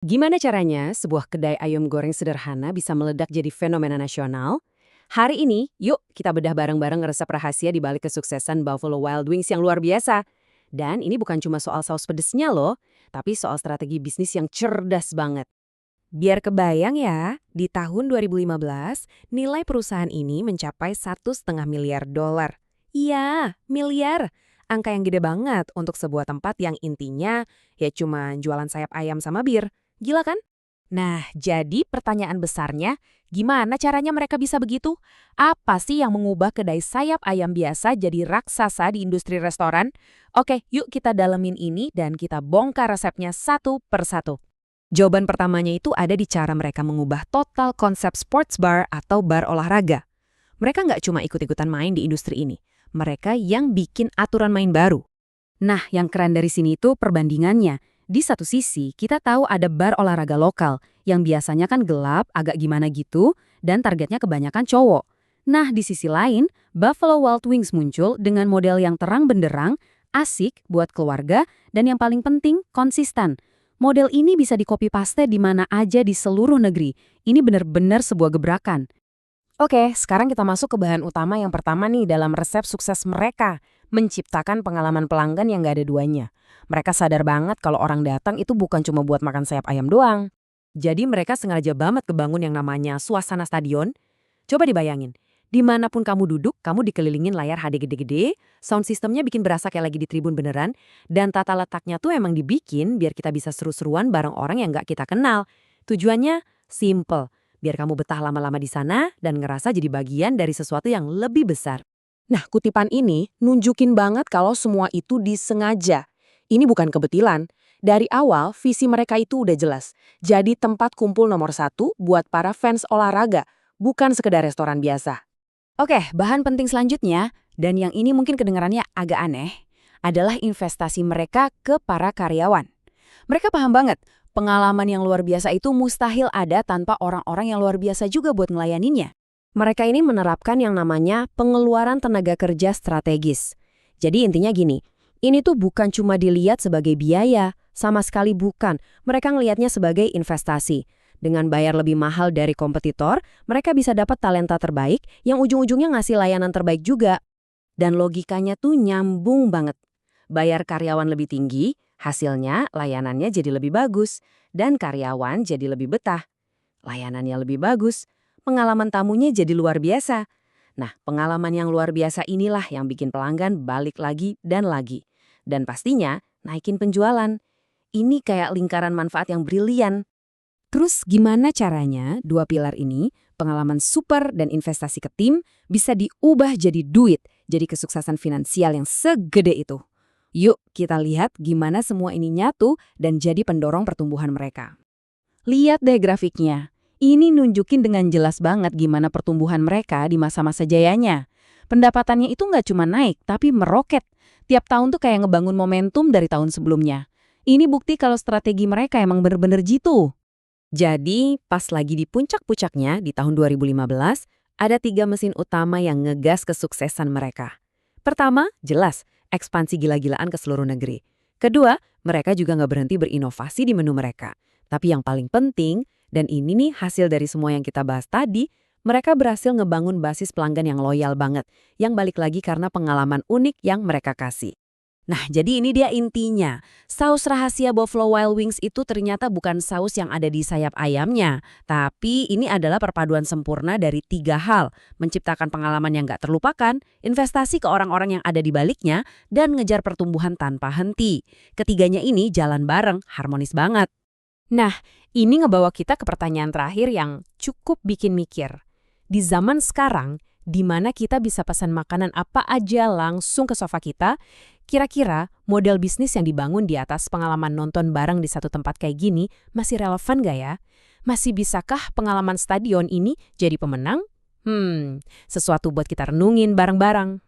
Gimana caranya sebuah kedai ayam goreng sederhana bisa meledak jadi fenomena nasional? Hari ini, yuk kita bedah bareng-bareng resep rahasia di balik kesuksesan Buffalo Wild Wings yang luar biasa. Dan ini bukan cuma soal saus pedesnya loh, tapi soal strategi bisnis yang cerdas banget. Biar kebayang ya, di tahun 2015, nilai perusahaan ini mencapai 1,5 miliar dolar. Iya, miliar. Angka yang gede banget untuk sebuah tempat yang intinya ya cuma jualan sayap ayam sama bir. Gila kan? Nah, jadi pertanyaan besarnya, gimana caranya mereka bisa begitu? Apa sih yang mengubah kedai sayap ayam biasa jadi raksasa di industri restoran? Oke, yuk kita dalemin ini dan kita bongkar resepnya satu persatu. Jawaban pertamanya itu ada di cara mereka mengubah total konsep sports bar atau bar olahraga. Mereka nggak cuma ikut-ikutan main di industri ini, mereka yang bikin aturan main baru. Nah, yang keren dari sini itu perbandingannya. Di satu sisi, kita tahu ada bar olahraga lokal, yang biasanya kan gelap, agak gimana gitu, dan targetnya kebanyakan cowok. Nah, di sisi lain, Buffalo Wild Wings muncul dengan model yang terang benderang, asik buat keluarga, dan yang paling penting, konsisten. Model ini bisa di-copy paste di mana aja di seluruh negeri. Ini benar-benar sebuah gebrakan. Oke, sekarang kita masuk ke bahan utama yang pertama nih dalam resep sukses mereka. Menciptakan pengalaman pelanggan yang gak ada duanya. Mereka sadar banget kalau orang datang itu bukan cuma buat makan sayap ayam doang. Jadi mereka sengaja banget kebangun yang namanya suasana stadion. Coba dibayangin, dimanapun kamu duduk, kamu dikelilingin layar HD gede-gede, sound systemnya bikin berasa kayak lagi di tribun beneran, dan tata letaknya tuh emang dibikin biar kita bisa seru-seruan bareng orang yang nggak kita kenal. Tujuannya simple, biar kamu betah lama-lama di sana dan ngerasa jadi bagian dari sesuatu yang lebih besar. Nah, kutipan ini nunjukin banget kalau semua itu disengaja. Ini bukan kebetulan. Dari awal, visi mereka itu udah jelas. Jadi tempat kumpul nomor satu buat para fans olahraga, bukan sekedar restoran biasa. Oke, bahan penting selanjutnya, dan yang ini mungkin kedengarannya agak aneh, adalah investasi mereka ke para karyawan. Mereka paham banget, pengalaman yang luar biasa itu mustahil ada tanpa orang-orang yang luar biasa juga buat ngelayaninnya. Mereka ini menerapkan yang namanya pengeluaran tenaga kerja strategis. Jadi intinya gini, ini tuh bukan cuma dilihat sebagai biaya, sama sekali bukan. Mereka ngelihatnya sebagai investasi. Dengan bayar lebih mahal dari kompetitor, mereka bisa dapat talenta terbaik yang ujung-ujungnya ngasih layanan terbaik juga. Dan logikanya tuh nyambung banget. Bayar karyawan lebih tinggi, hasilnya layanannya jadi lebih bagus. Dan karyawan jadi lebih betah. Layanannya lebih bagus, pengalaman tamunya jadi luar biasa. Nah, pengalaman yang luar biasa inilah yang bikin pelanggan balik lagi dan lagi. Dan pastinya naikin penjualan. Ini kayak lingkaran manfaat yang brilian. Terus gimana caranya dua pilar ini, pengalaman super dan investasi ke tim, bisa diubah jadi duit, jadi kesuksesan finansial yang segede itu? Yuk kita lihat gimana semua ini nyatu dan jadi pendorong pertumbuhan mereka. Lihat deh grafiknya. Ini nunjukin dengan jelas banget gimana pertumbuhan mereka di masa-masa jayanya. Pendapatannya itu nggak cuma naik, tapi meroket. Tiap tahun tuh kayak ngebangun momentum dari tahun sebelumnya. Ini bukti kalau strategi mereka emang bener-bener jitu. Jadi, pas lagi di puncak-puncaknya di tahun 2015, ada 3 mesin utama yang ngegas kesuksesan mereka. Pertama, jelas, ekspansi gila-gilaan ke seluruh negeri. Kedua, mereka juga nggak berhenti berinovasi di menu mereka. Tapi yang paling penting, dan ini nih hasil dari semua yang kita bahas tadi, mereka berhasil ngebangun basis pelanggan yang loyal banget, yang balik lagi karena pengalaman unik yang mereka kasih. Nah, jadi ini dia intinya. Saus rahasia Buffalo Wild Wings itu ternyata bukan saus yang ada di sayap ayamnya. Tapi ini adalah perpaduan sempurna dari 3 hal. Menciptakan pengalaman yang gak terlupakan, investasi ke orang-orang yang ada di baliknya, dan ngejar pertumbuhan tanpa henti. Ketiganya ini jalan bareng, harmonis banget. Nah, ini ngebawa kita ke pertanyaan terakhir yang cukup bikin mikir. Di zaman sekarang, di mana kita bisa pesan makanan apa aja langsung ke sofa kita, kira-kira model bisnis yang dibangun di atas pengalaman nonton bareng di satu tempat kayak gini masih relevan gak ya? Masih bisakah pengalaman stadion ini jadi pemenang? Sesuatu buat kita renungin bareng-bareng.